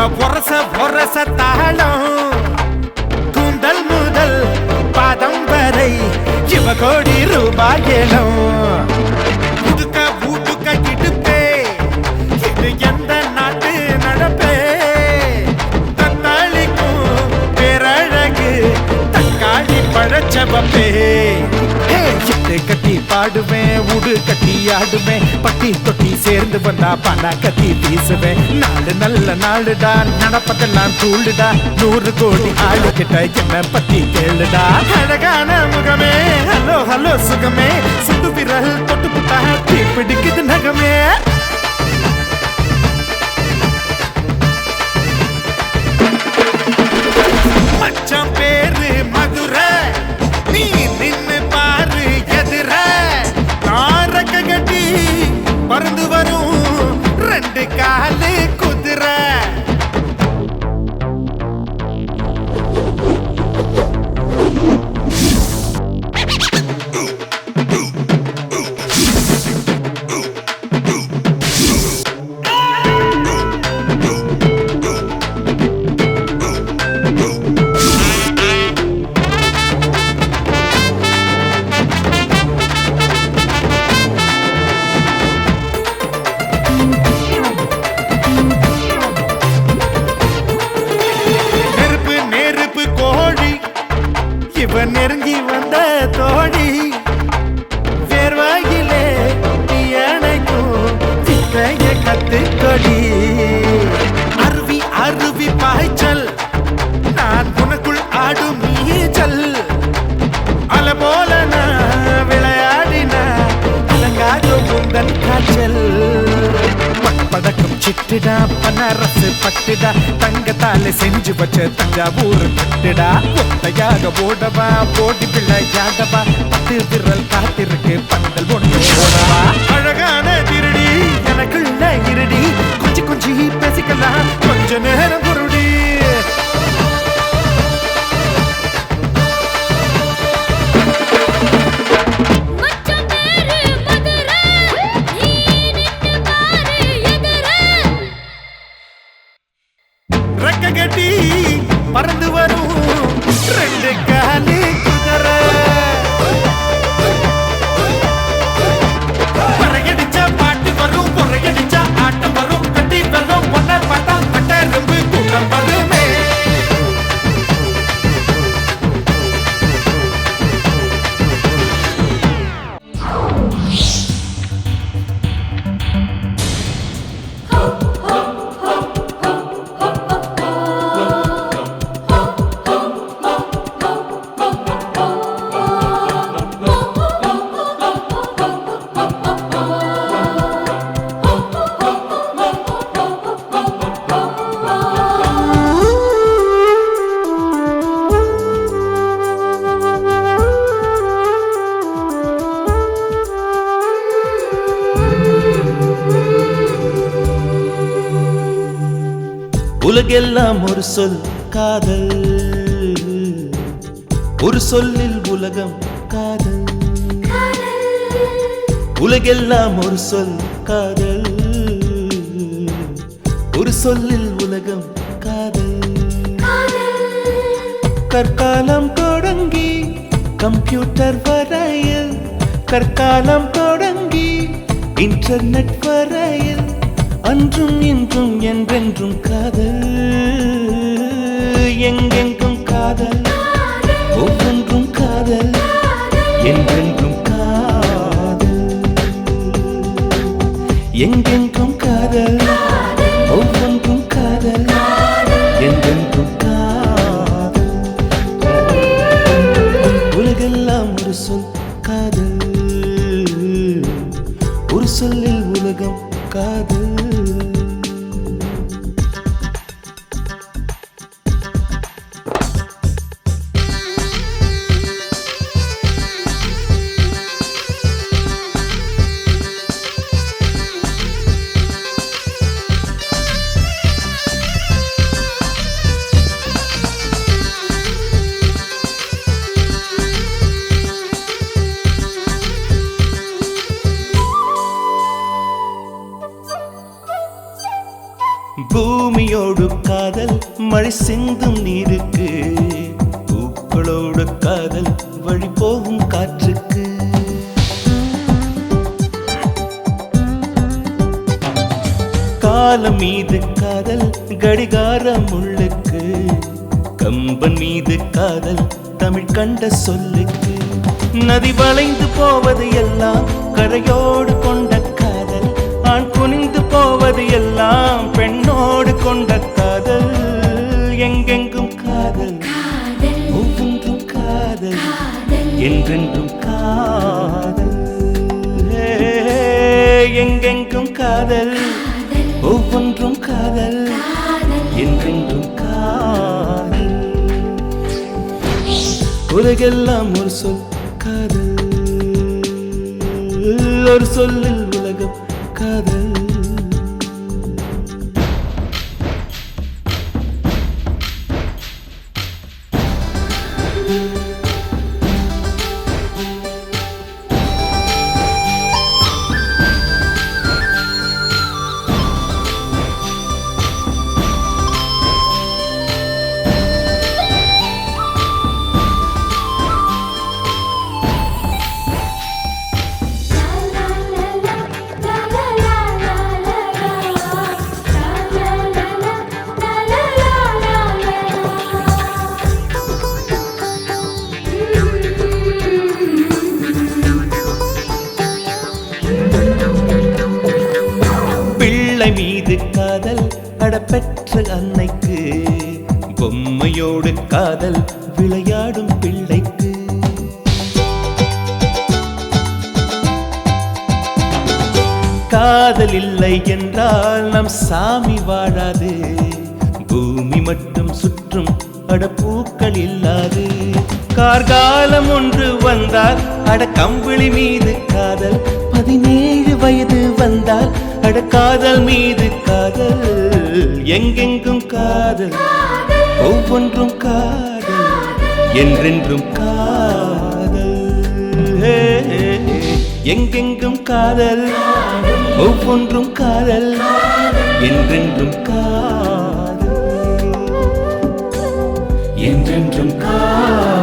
ஒரச ஒரச தாளம் கூந்தல் முதல் பாதம் வரை இவ கோடி ரூபாய் ஏலம் புதுக்க பூட்டுக்க இடுப்பே இது எந்த நாட்டு நடப்பே தத்தாளிக்கும் பேரழகு தக்காளி பழச்சவப்பே கட்டி பாடுவேன் உடு கட்டி ஆடுவேன் பட்டி தொட்டி சேர்ந்து வந்தா பண கட்டி வீசுவேன் நாலு நல்ல நாளுடா நடப்பதெல்லாம் தூளுடா 100 கோடி ஆளு கிட்ட என்ன பத்தி கேளுடா அழகான முகமே ஹலோ ஹலோ சுகமே சுட்டு விரல் தொட்டு புட்டா தீ பிடிக்குது நகமே மச்சான் பேரு மதுரை நீ நின்னு பாரு எதிர நாரக்க கட்டி பறந்து வரும் 2 காலு குதிரை இவன் நெருங்கி வந்த தோழி வேர்வாயிலே நீ அணைக்கும் சித்தைய கத்துக்கொடி அருவி அருவி பாய்ச்சல் நான் உனக்குள் ஆடும் நீச்சல் அல போல நான் விளையாடினா அலங்காத உந்தன் காய்ச்சல் படக்கும் சிட்டுடா பனரசு பட்டுடா தங்கத்தால செஞ்சு வச்ச தஞ்சாவூர் பட்டுடா ஒத்தையாக ஓடவா ஓடி விளையாடவா 10 விரல் காத்திருக்கு பந்தல் ஒன்று ஓடவா அழகான திருடி எனக்குள்ள இருடி கொஞ்சம் கொஞ்சம் பேசிக்கலாம் கொஞ்ச நேரம் குருடி கட்டி பறந்து வரும் 2 காலு குதிரை பறையடிச்சா பாட்டு வரும் பொறையடிச்சா ஆட்டம் வரும் கட்டி வரும் ஒன்ன பார்த்தா பட்ட ரொம்ப கூட்டம் வருமே உலகெல்லாம் ஒரு சொல் காதல் ஒரு சொல்லில் உலகம் காதல் உலகெல்லாம் ஒரு சொல் காதல் ஒரு சொல்லில் உலகம் காதல் கற்காலம் தொடங்கி கம்ப்யூட்டர் வரையில் கற்காலம் தொடங்கி இன்டர்நெட் வரையில் அன்றும் இன்றும் என்றென்றும் காதல் எங்கெங்கும் காதல் ஒவ்வொன்றும் காதல் என்றென்றும் காதல் எங்கெங்கும் காதல் ஒவ்வொன்றும் காதல் என்றென்றும் காதல் உலகெல்லாம் ஒரு சொல் காதல் ஒரு சொல்லில் உலகம் காதல் பூமியோடு காதல் மழை சிந்தும் நீருக்கு, பூக்களோடு காதல் வழி போகும் காற்றுக்கு. காலம் மீது காதல் கடிகாரம் முள்ளுக்கு, கம்பன் மீது காதல் தமிழ் கண்ட சொல்லுக்கு. நதி வளைந்து போவது எல்லாம் கரையோடு கொண்ட காதல், ஆண் குனிந்து போவது எல்லாம் பெண்ணோடு கொண்ட காதல். எங்கெங்கும் காதல், ஒவ்வொன்றும் காதல், என்றென்றும் காதல். எங்கெங்கும் காதல், ஒவ்வொன்றும் காதல், என்றென்றும் காதல். உலகெல்லாம் ஒரு சொல் காதல், ஒரு சொல்லில் உலகம் காதல். பிள்ளை மீது காதல் அடப்பெற்ற அன்னைக்கு, பொம்மையோடு காதல் விளையாடும் பிள்ளைக்கு. காதல் இல்லை என்றால் நம் சாமி வாழாது, பூமி மட்டும் சுற்றும் அடப்பூக்கள் இல்லாது. கார்காலம் ஒன்று வந்தால் அட கம்பிளி மீது காதல், 17 வயது வந்தால் அட காதல் மீது காதல். எங்கெங்கும் காதல், ஒவ்வொன்றும் காதல், என்றென்றும் காதல். எங்கெங்கும் காதல், ஒவ்வொன்றும் காதல், என்றென்றும் காதல், என்றென்றும் காதல்.